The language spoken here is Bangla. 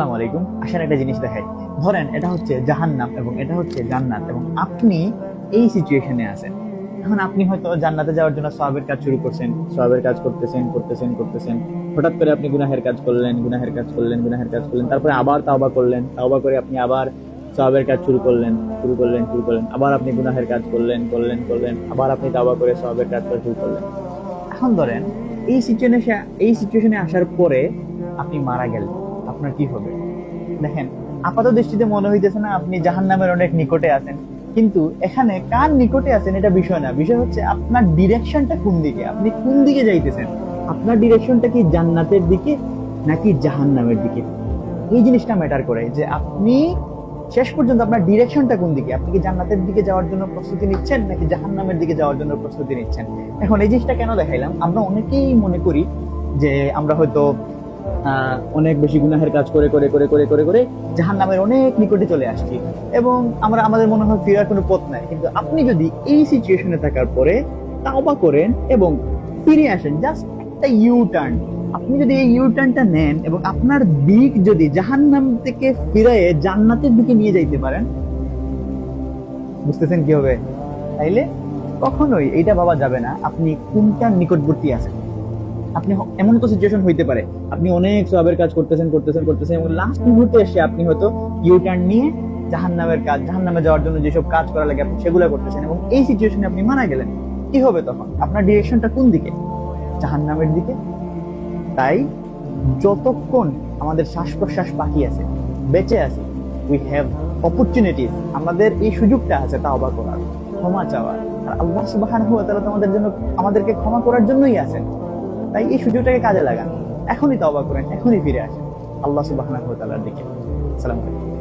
আসসালামু আলাইকুম। আসেন একটা জিনিস দেখাই। ধরেন এটা হচ্ছে জাহান্নাম এবং এটা হচ্ছে জান্নাত, এবং আপনি এই সিচুয়েশনে আছেন। এখন আপনি হয়তো জান্নাতে যাওয়ার জন্য সওয়াবের কাজ শুরু করছেন, সওয়াবের কাজ করতেছেন করতেছেন করতেছেন, হঠাৎ করে আপনি গুনাহের কাজ করলেন, গুনাহের কাজ করলেন, গুনাহের কাজ করলেন, তারপরে আবার তাওবা করলেন, তাওবা করে আপনি আবার সওয়াবের কাজ শুরু করলেন, শুরু করলেন, শুরু করলেন, আবার আপনি গুনাহের কাজ করলেন, করলেন, করলেন, আবার আপনি তাওবা করে সওয়াবের কাজ করা শুরু করলেন। এখন ধরেন এই সিচুয়েশনে আসার পরে আপনি মারা গেলেন, আপনার কি হবে? দেখেন, আপাত দৃষ্টিতে মনে হইতেছে না আপনি জাহান্নামের অনেক নিকটে আছেন, কিন্তু এখানে কার নিকটে আছেন এটা বিষয় না। বিষয় হচ্ছে আপনার ডিরেকশনটা কোন দিকে, আপনি কোন দিকে যাইতেছেন। আপনার ডিরেকশনটা কি জান্নাতের দিকে নাকি জাহান্নামের দিকে? এই জিনিসটা ম্যাটার করে যে আপনি শেষ পর্যন্ত আপনার ডিরেকশনটা কোন দিকে। আপনি কি জান্নাতের দিকে যাওয়ার জন্য প্রস্তুতি নিচ্ছেন নাকি জাহান্নামের দিকে যাওয়ার জন্য প্রস্তুতি নিচ্ছেন? এখন এই জিনিসটা কেন দেখাইলাম, আমরা অনেকেই মনে করি যে আমরা হয়তো অনেক বেশি গুনাহের কাজ করে করে করে করে করে করে জাহান্নামের অনেক নিকটে চলে আসছি, এবং আমাদের মনে হয় ফেরার কোনো পথ নাই। কিন্তু আপনি যদি এই সিচুয়েশনে থাকার পরে তাওবা করেন এবং ফিরে আসেন, জাস্ট একটা ইউ টার্ন, আপনি যদি এই ইউ টার্নটা নেন এবং আপনার দিক যদি জাহান্নাম থেকে ফিরিয়ে জান্নাতের দিকে নিয়ে যাইতে পারেন, বুঝতেছেন কি হবে? তাইলে কখনোই এইটা ভাবা যাবে না আপনি কোনটার নিকটবর্তী আছেন। আপনি এমন তো সিচুয়েশন হইতে পারে আপনি অনেক সওয়াবের কাজ করতেছেন করতেছেন করতেছেন এবং লাস্ট মুহূর্তে এসে আপনি হয়তো ইউ টার্ন নিয়ে জাহান্নামে যাওয়ার জন্য যেসব কাজ করা লাগে আপনি সেগুলো করতেছেন, এবং এই সিচুয়েশনে আপনি মারা গেলেন। কি হবে তখন? আপনার ডিরেকশনটা কোন দিকে? জাহান্নামের দিকে। তাই যতক্ষণ আমাদের শ্বাস প্রশ্বাস বাকি আছে, বেঁচে আছে, উই হ্যাভ অপরচুনিটিস, আমাদের এই সুযোগটা আছে তাওবা করার, ক্ষমা চাওয়ার। আর আল্লাহ সুবহানাহু ওয়া তাআলা তো আমাদেরকে ক্ষমা করার জন্যই আছেন। তাই এই সুযোগটাকে কাজে লাগান, এখনই তওবা করেন, এখনই ফিরে আসেন আল্লাহ সুবহানাহু ওয়া তাআলার দিকে। আসসালামু আলাইকুম।